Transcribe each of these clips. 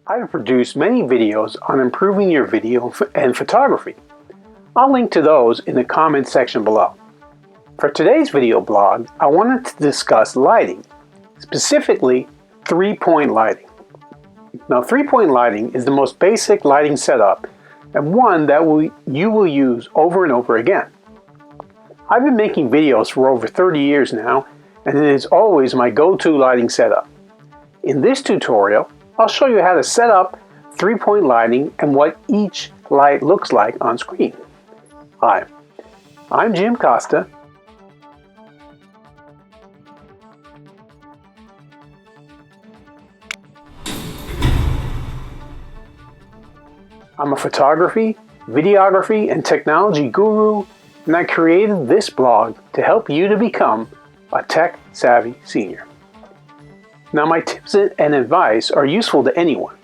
I have produced many videos on improving your video and photography. I'll link to those in the comments section below. For today's video blog, I wanted to discuss lighting, specifically three-point lighting. Now, three-point lighting is the most basic lighting setup and one that you will use over and over again. I've been making videos for over 30 years now, and it is always my go-to lighting setup. In this tutorial, I'll show you how to set up three-point lighting and what each light looks like on screen. Hi, I'm Jim Costa. I'm a photography, videography, and technology guru, and I created this blog to help you to become a tech-savvy senior. Now, my tips and advice are useful to anyone,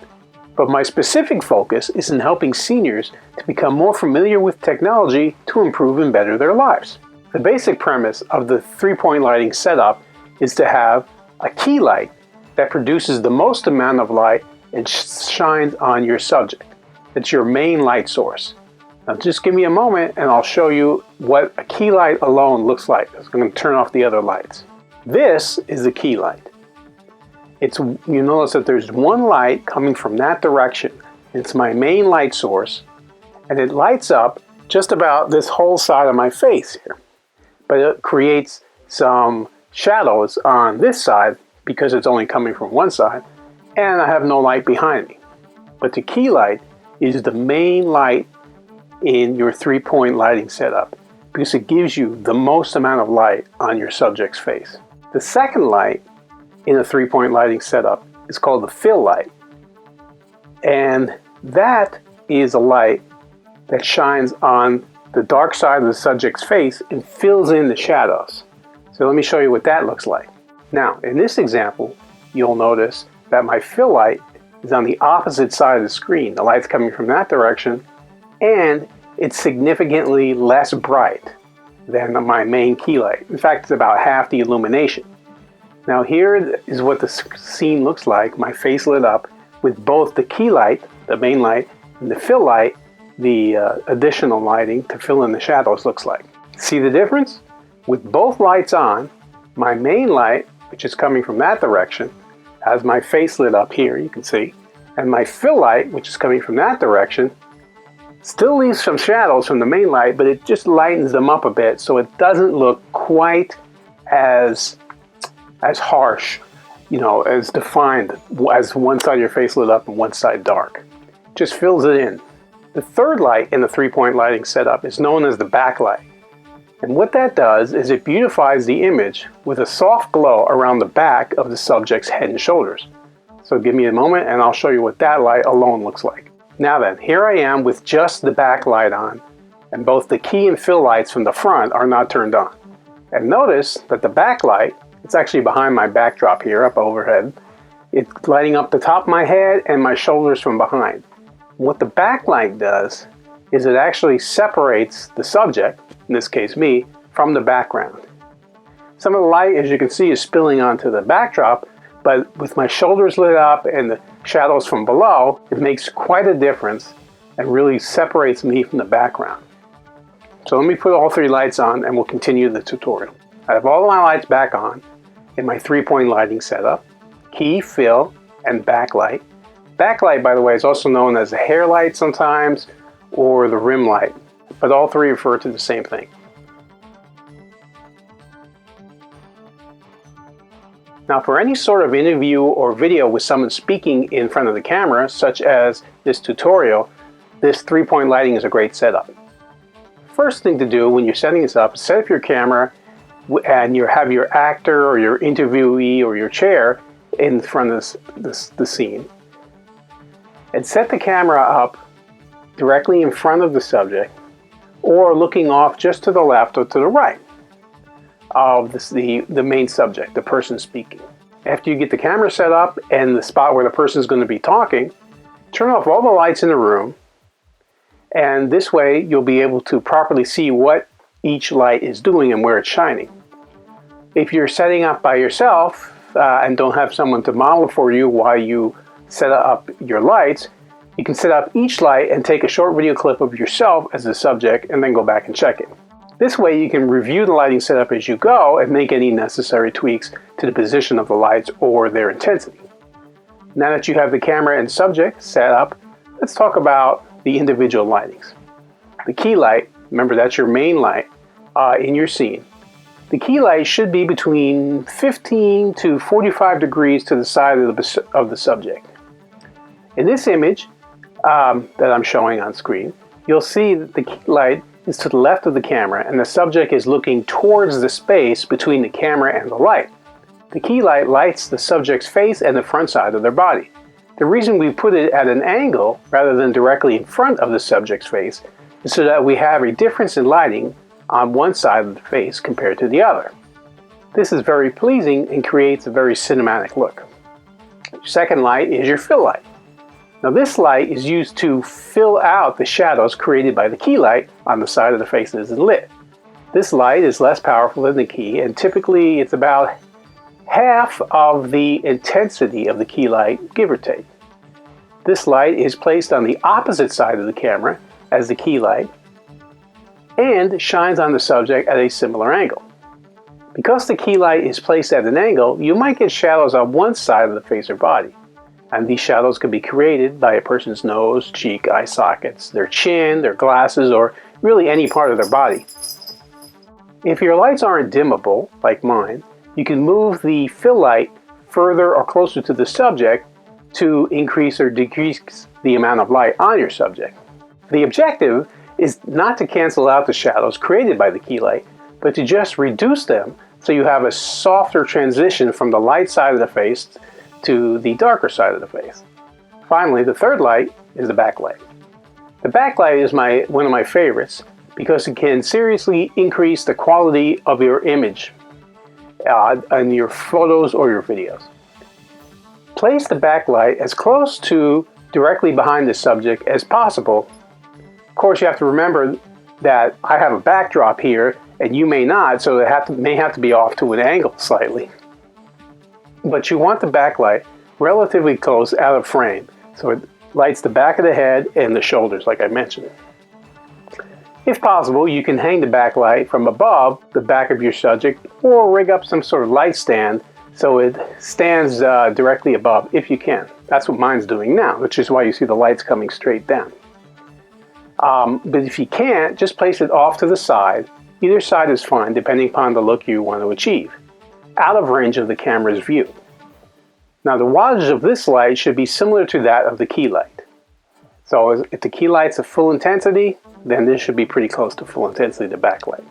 but my specific focus is in helping seniors to become more familiar with technology to improve and better their lives. The basic premise of the three-point lighting setup is to have a key light that produces the most amount of light and shines on your subject. It's your main light source. Now just give me a moment and I'll show you what a key light alone looks like. I'm going to turn off the other lights. This is the key light. You notice that there's one light coming from that direction. It's my main light source, and it lights up just about this whole side of my face here. But it creates some shadows on this side because it's only coming from one side, and I have no light behind me. But the key light is the main light in your three-point lighting setup because it gives you the most amount of light on your subject's face. The second light in a three-point lighting setup is called the fill light, and that is a light that shines on the dark side of the subject's face and fills in the shadows. So let me show you what that looks like. Now, in this example, you'll notice that my fill light is on the opposite side of the screen. The light's coming from that direction, and it's significantly less bright than my main key light. In fact, it's about half the illumination. Now here is what the scene looks like, my face lit up, with both the key light, the main light, and the fill light, the additional lighting to fill in the shadows looks like. See the difference? With both lights on, my main light, which is coming from that direction, has my face lit up here, you can see, and my fill light, which is coming from that direction, still leaves some shadows from the main light, but it just lightens them up a bit so it doesn't look quite as harsh, as defined as one side of your face lit up and one side dark. Just fills it in. The third light in the three-point lighting setup is known as the backlight. And what that does is it beautifies the image with a soft glow around the back of the subject's head and shoulders. So give me a moment and I'll show you what that light alone looks like. Now then, here I am with just the backlight on, and both the key and fill lights from the front are not turned on. And notice that the backlight, it's actually behind my backdrop here, up overhead. It's lighting up the top of my head and my shoulders from behind. What the backlight does is it actually separates the subject, in this case me, from the background. Some of the light, as you can see, is spilling onto the backdrop, but with my shoulders lit up and the shadows from below, it makes quite a difference and really separates me from the background. So let me put all three lights on and we'll continue the tutorial. I have all of my lights back on in my three-point lighting setup: key, fill, and backlight. Backlight, by the way, is also known as the hair light sometimes, or the rim light, but all three refer to the same thing. Now, for any sort of interview or video with someone speaking in front of the camera, such as this tutorial, this three-point lighting is a great setup. First thing to do when you're setting this up is set up your camera and you have your actor or your interviewee or your chair in front of the scene. And set the camera up directly in front of the subject or looking off just to the left or to the right of the main subject, the person speaking. After you get the camera set up and the spot where the person is going to be talking, turn off all the lights in the room, and this way you'll be able to properly see what each light is doing and where it's shining. If you're setting up by yourself and don't have someone to model for you while you set up your lights, you can set up each light and take a short video clip of yourself as the subject and then go back and check it. This way you can review the lighting setup as you go and make any necessary tweaks to the position of the lights or their intensity. Now that you have the camera and subject set up, let's talk about the individual lightings. The key light, remember that's your main light in your scene. The key light should be between 15 to 45 degrees to the side of the subject. In this image that I'm showing on screen, you'll see that the key light is to the left of the camera and the subject is looking towards the space between the camera and the light. The key light lights the subject's face and the front side of their body. The reason we put it at an angle rather than directly in front of the subject's face is so that we have a difference in lighting on one side of the face compared to the other. This is very pleasing and creates a very cinematic look. Your second light is your fill light. Now this light is used to fill out the shadows created by the key light on the side of the face that isn't lit. This light is less powerful than the key, and typically it's about half of the intensity of the key light, give or take. This light is placed on the opposite side of the camera as the key light and shines on the subject at a similar angle. Because the key light is placed at an angle, you might get shadows on one side of the face or body. And these shadows can be created by a person's nose, cheek, eye sockets, their chin, their glasses, or really any part of their body. If your lights aren't dimmable, like mine, you can move the fill light further or closer to the subject to increase or decrease the amount of light on your subject. The objective is not to cancel out the shadows created by the key light, but to just reduce them so you have a softer transition from the light side of the face to the darker side of the face. Finally, the third light is the backlight. The backlight is one of my favorites because it can seriously increase the quality of your image in your photos or your videos. Place the backlight as close to directly behind the subject as possible. Of course, you have to remember that I have a backdrop here and you may not, so it may have to be off to an angle slightly. But you want the backlight relatively close out of frame, so it lights the back of the head and the shoulders, like I mentioned. If possible, you can hang the backlight from above the back of your subject or rig up some sort of light stand so it stands directly above if you can. That's what mine's doing now, which is why you see the lights coming straight down. But if you can't, just place it off to the side. Either side is fine, depending upon the look you want to achieve, out of range of the camera's view. Now the wattage of this light should be similar to that of the key light. So if the key light's at full intensity, then this should be pretty close to full intensity to backlight.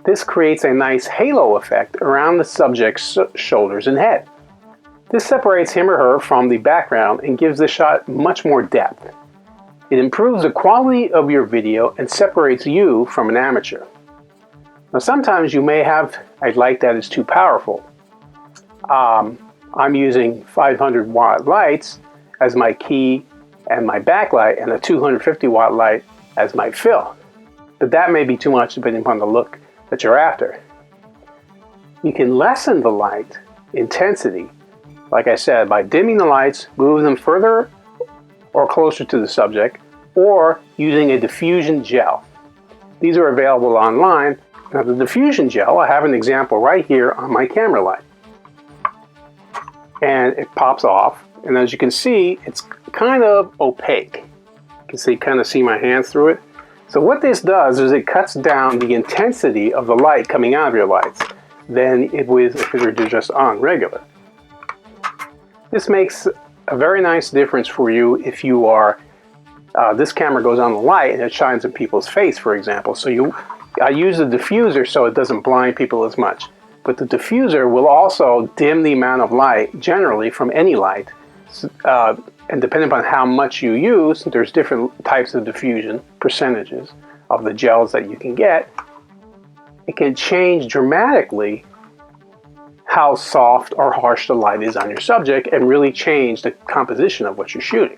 This creates a nice halo effect around the subject's shoulders and head. This separates him or her from the background and gives the shot much more depth. It improves the quality of your video and separates you from an amateur. Now sometimes you may have a light that is too powerful. I'm using 500 watt lights as my key and my backlight and a 250 watt light as my fill. But that may be too much depending upon the look that you're after. You can lessen the light intensity, like I said, by dimming the lights, moving them further or closer to the subject, or using a diffusion gel. These are available online. Now the diffusion gel, I have an example right here on my camera light. And it pops off, and as you can see, it's kind of opaque. You can kind of see my hands through it. So what this does is it cuts down the intensity of the light coming out of your lights than it would if it were just on regular. This makes a very nice difference for you if you are, this camera goes on the light and it shines in people's face, for example. So I use the diffuser so it doesn't blind people as much. But the diffuser will also dim the amount of light generally from any light. And depending upon how much you use, there's different types of diffusion percentages of the gels that you can get. It can change dramatically how soft or harsh the light is on your subject and really change the composition of what you're shooting.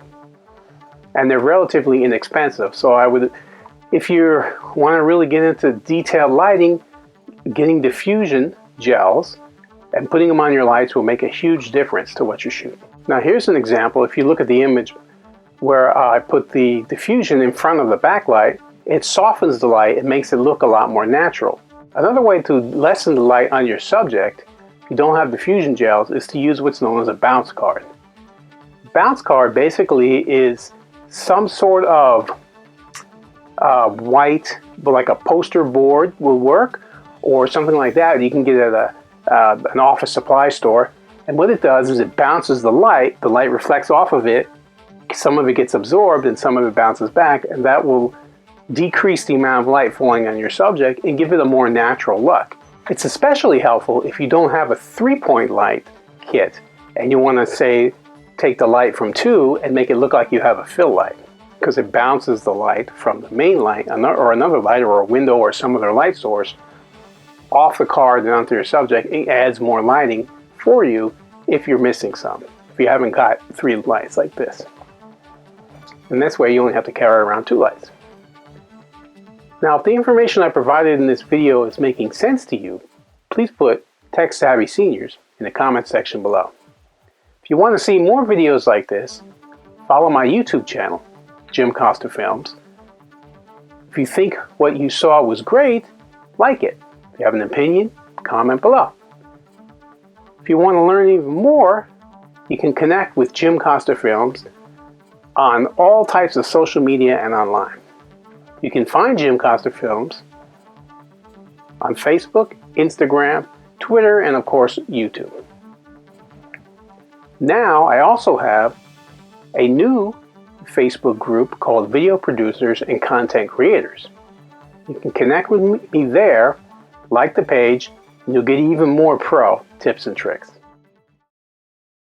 And they're relatively inexpensive. So if you want to really get into detailed lighting, getting diffusion gels and putting them on your lights will make a huge difference to what you're shooting. Now here's an example. If you look at the image where I put the diffusion in front of the backlight, it softens the light and makes it look a lot more natural. Another way to lessen the light on your subject, if you don't have diffusion gels, is to use what's known as a bounce card. Bounce card basically is some sort of white, like a poster board will work, or something like that you can get at an office supply store. And what it does is it bounces the light reflects off of it, some of it gets absorbed and some of it bounces back, and that will decrease the amount of light falling on your subject and give it a more natural look. It's especially helpful if you don't have a 3-point light kit and you want to, say, take the light from 2 and make it look like you have a fill light, because it bounces the light from the main light or another light or a window or some other light source off the card and onto your subject. It adds more lighting for you if you're missing some, if you haven't got 3 lights like this. And this way you only have to carry around 2 lights. Now, if the information I provided in this video is making sense to you, please put Tech Savvy Seniors in the comment section below. If you want to see more videos like this, follow my YouTube channel, Jim Costa Films. If you think what you saw was great, like it. If you have an opinion, comment below. If you want to learn even more, you can connect with Jim Costa Films on all types of social media and online. You can find Jim Costa Films on Facebook, Instagram, Twitter, and of course, YouTube. Now, I also have a new Facebook group called Video Producers and Content Creators. You can connect with me there, like the page, and you'll get even more pro tips and tricks.